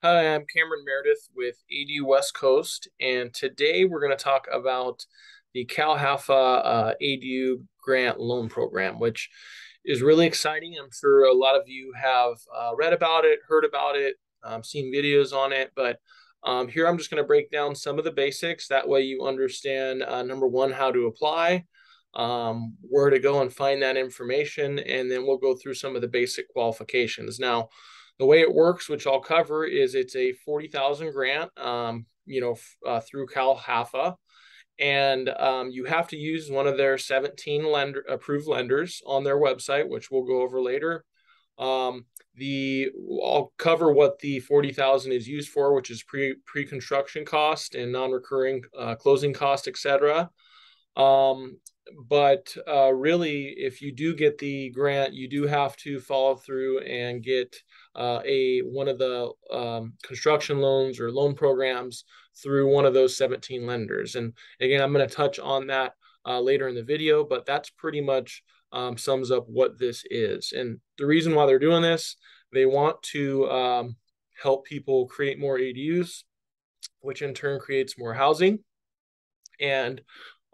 Hi, I'm Cameron Meredith with ADU West Coast, and today we're going to talk about the CalHFA ADU Grant Loan Program, which is really exciting. I'm sure a lot of you have read about it, heard about it, seen videos on it, but here I'm just going to break down some of the basics. That way you understand, number one, how to apply, where to go and find that information, and then we'll go through some of the basic qualifications. Now, the way it works, which I'll cover, is it's a 40,000 grant, through CalHFA, and you have to use one of their 17 approved lenders on their website, which we'll go over later. Um, I'll cover what the 40,000 is used for, which is pre-construction cost and non-recurring closing cost, etc. Um, but really, if you do get the grant, you do have to follow through and get a one of the construction loans or loan programs through one of those 17 lenders. And again, I'm going to touch on that later in the video, but that's pretty much sums up what this is. And the reason why they're doing this, they want to help people create more ADUs, which in turn creates more housing. And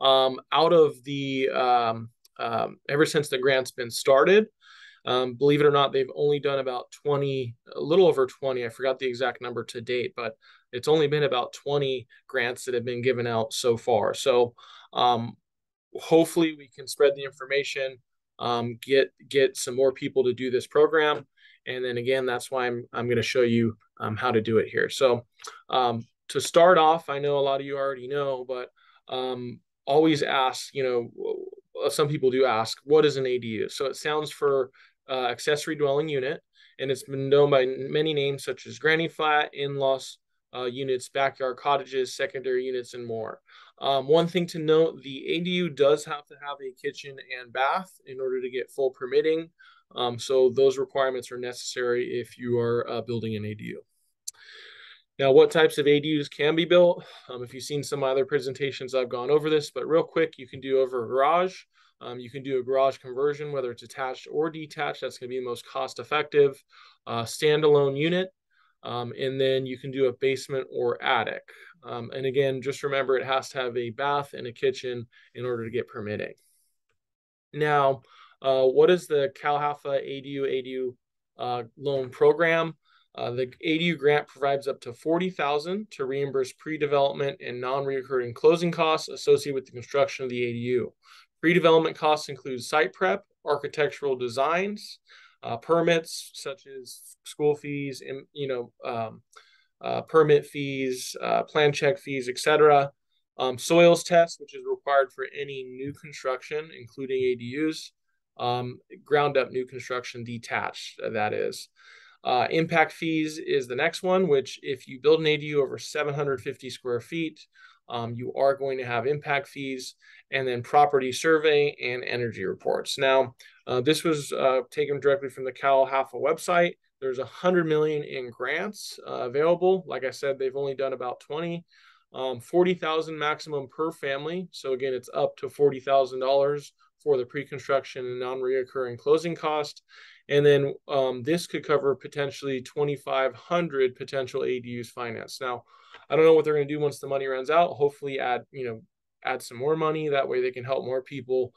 out of the ever since the grant's been started, believe it or not, they've only done about 20, a little over 20. I forgot the exact number to date, but it's only been about 20 grants that have been given out so far. So hopefully we can spread the information, get some more people to do this program. And then again, that's why I'm going to show you how to do it here. So to start off, I know a lot of you already know, but always ask, some people do ask, what is an ADU? So it sounds for accessory dwelling unit, and it's been known by many names such as granny flat, in-laws units, backyard cottages, secondary units, and more. One thing to note, the ADU does have to have a kitchen and bath in order to get full permitting. So those requirements are necessary if you are building an ADU. Now, what types of ADUs can be built? If you've seen some other presentations, I've gone over this, but real quick, you can do over a garage. You can do a garage conversion, whether it's attached or detached. That's going to be the most cost-effective standalone unit. And then you can do a basement or attic. And again, just remember it has to have a bath and a kitchen in order to get permitting. Now, what is the CalHFA ADU loan program? The ADU grant provides up to $40,000 to reimburse pre-development and non-reoccurring closing costs associated with the construction of the ADU. Pre-development costs include site prep, architectural designs, permits such as school fees, and permit fees, plan check fees, etc. Soils test, which is required for any new construction, including ADUs. Ground up new construction detached, that is. Impact fees is the next one, which if you build an ADU over 750 square feet, you are going to have impact fees, and then property survey and energy reports. Now, this was taken directly from the CalHFA website. There's 100 million in grants available. Like I said, they've only done about 20. 40,000 maximum per family. So again, it's up to $40,000 for the pre-construction and non-reoccurring closing cost. And then this could cover potentially 2,500 potential ADUs financed. Now, I don't know what they're going to do once the money runs out. Hopefully add some more money. That way they can help more people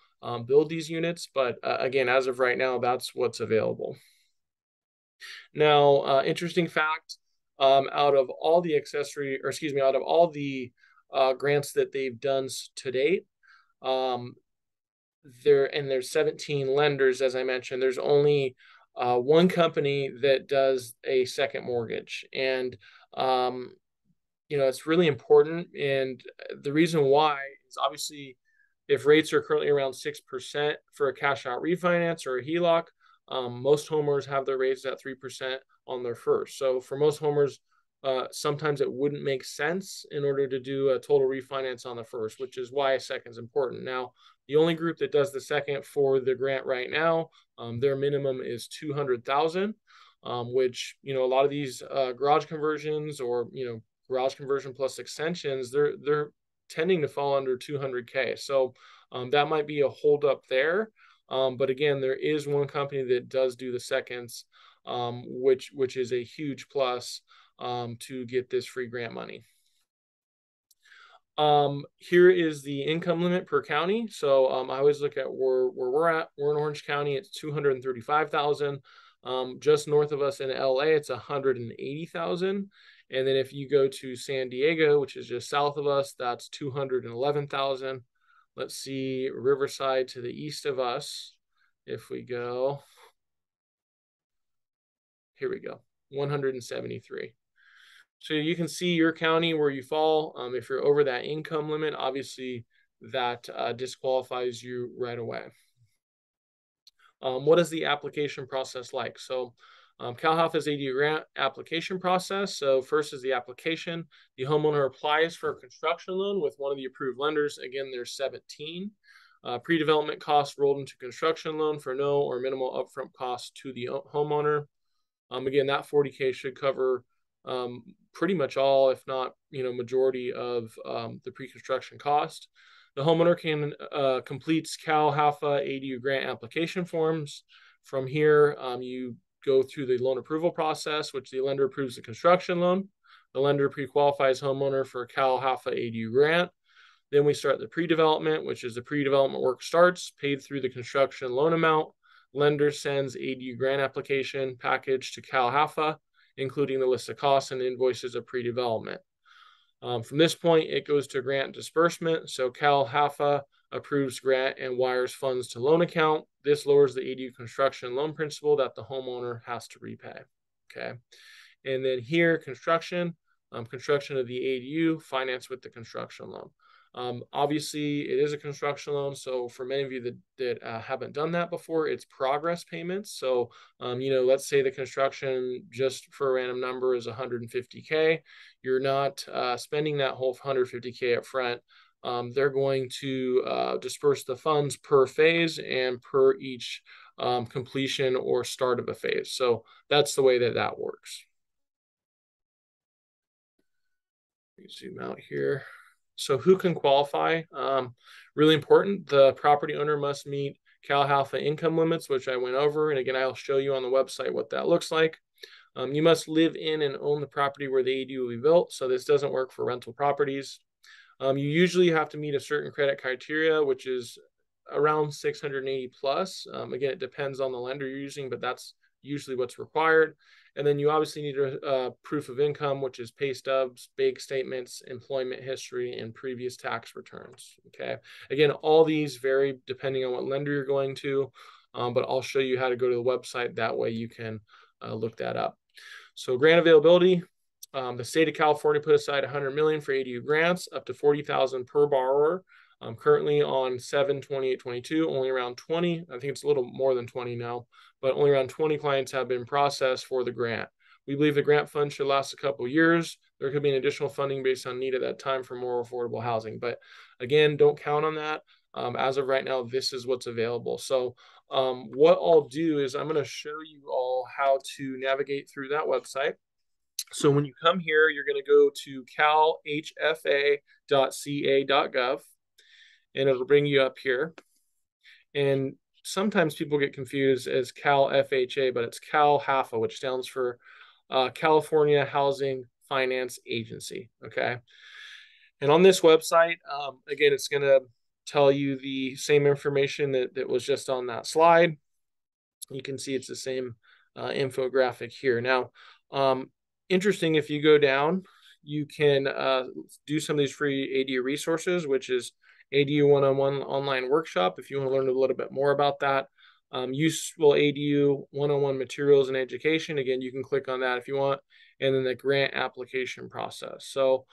build these units. But again, as of right now, that's what's available. Now, interesting fact, out of all the grants that they've done to date, there's 17 lenders, as I mentioned. There's only one company that does a second mortgage, and it's really important. And the reason why is obviously if rates are currently around 6% for a cash out refinance or a HELOC, most homeowners have their rates at 3% on their first. So for most homeowners, sometimes it wouldn't make sense in order to do a total refinance on the first, which is why a second is important. Now, the only group that does the second for the grant right now, their minimum is 200,000, which a lot of these garage conversions or garage conversion plus extensions, they're tending to fall under 200K. So that might be a holdup there. But again, there is one company that does do the seconds. which is a huge plus to get this free grant money. Here is the income limit per county. So I always look at where we're at. We're in Orange County. It's 235,000. Just north of us in LA, it's 180,000. And then if you go to San Diego, which is just south of us, that's 211,000. Let's see Riverside to the east of us. If we go, here we go, 173. So you can see your county where you fall. If you're over that income limit, obviously that disqualifies you right away. What is the application process like? So CalHFA's ADU grant application process. So first is the application. The homeowner applies for a construction loan with one of the approved lenders. Again, there's 17. Pre-development costs rolled into construction loan for no or minimal upfront costs to the homeowner. Again, that 40K should cover pretty much all, if not, majority of the pre-construction cost. The homeowner can completes CalHFA ADU grant application forms. From here, you go through the loan approval process, which the lender approves the construction loan. The lender pre-qualifies homeowner for CalHFA ADU grant. Then we start the pre-development, which is the pre-development work starts, paid through the construction loan amount. Lender sends ADU grant application package to CalHFA, including the list of costs and invoices of pre-development. From this point, it goes to grant disbursement. So CalHFA approves grant and wires funds to loan account. This lowers the ADU construction loan principal that the homeowner has to repay. Okay. And then here, construction of the ADU, financed with the construction loan. Obviously, it is a construction loan. So for many of you that haven't done that before, it's progress payments. So, let's say the construction, just for a random number, is 150K. You're not spending that whole 150K up front. They're going to disperse the funds per phase and per each completion or start of a phase. So that's the way that works. Let me zoom out here. So who can qualify? Really important. The property owner must meet CalHFA income limits, which I went over. And again, I'll show you on the website what that looks like. You must live in and own the property where the ADU will be built. So this doesn't work for rental properties. You usually have to meet a certain credit criteria, which is around 680 plus. Again, it depends on the lender you're using, but that's usually what's required. And then you obviously need a proof of income, which is pay stubs, bank statements, employment history, and previous tax returns. Okay. Again, all these vary depending on what lender you're going to, but I'll show you how to go to the website. That way you can look that up. So grant availability. The state of California put aside $100 million for ADU grants, up to $40,000 per borrower. Currently on 7/28/22, only around 20. I think it's a little more than 20 now, but only around 20 clients have been processed for the grant. We believe the grant fund should last a couple of years. There could be an additional funding based on need at that time for more affordable housing. But again, don't count on that. As of right now, this is what's available. So what I'll do is I'm going to show you all how to navigate through that website. So when you come here, you're going to go to calhfa.ca.gov. And it'll bring you up here. And sometimes people get confused as Cal FHA, but it's Cal HFA, which stands for California Housing Finance Agency. Okay. And on this website, again, it's going to tell you the same information that was just on that slide. You can see it's the same infographic here. Now, interesting, if you go down, you can do some of these free ADU resources, which is ADU one-on-one online workshop. If you want to learn a little bit more about that, useful ADU one-on-one materials and education. Again, you can click on that if you want, and then the grant application process. So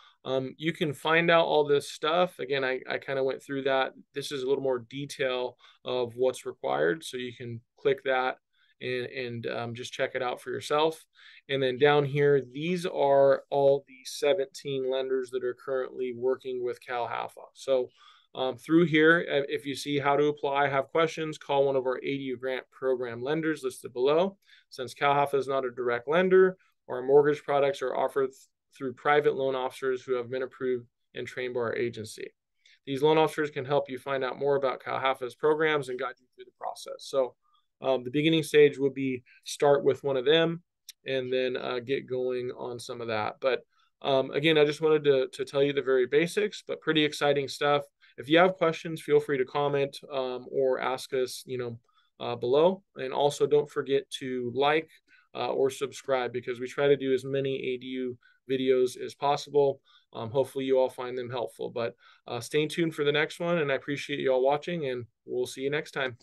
you can find out all this stuff. Again, I kind of went through that. This is a little more detail of what's required. So you can click that and just check it out for yourself. And then down here, these are all the 17 lenders that are currently working with CalHFA. So through here, if you see how to apply, have questions, call one of our ADU grant program lenders listed below. Since CalHFA is not a direct lender, our mortgage products are offered through private loan officers who have been approved and trained by our agency. These loan officers can help you find out more about CalHFA's programs and guide you through the process. So The beginning stage would be start with one of them and then get going on some of that. But again, I just wanted to tell you the very basics, but pretty exciting stuff. If you have questions, feel free to comment or ask us, below. And also don't forget to like or subscribe, because we try to do as many ADU videos as possible. Hopefully you all find them helpful, but stay tuned for the next one, and I appreciate you all watching, and we'll see you next time.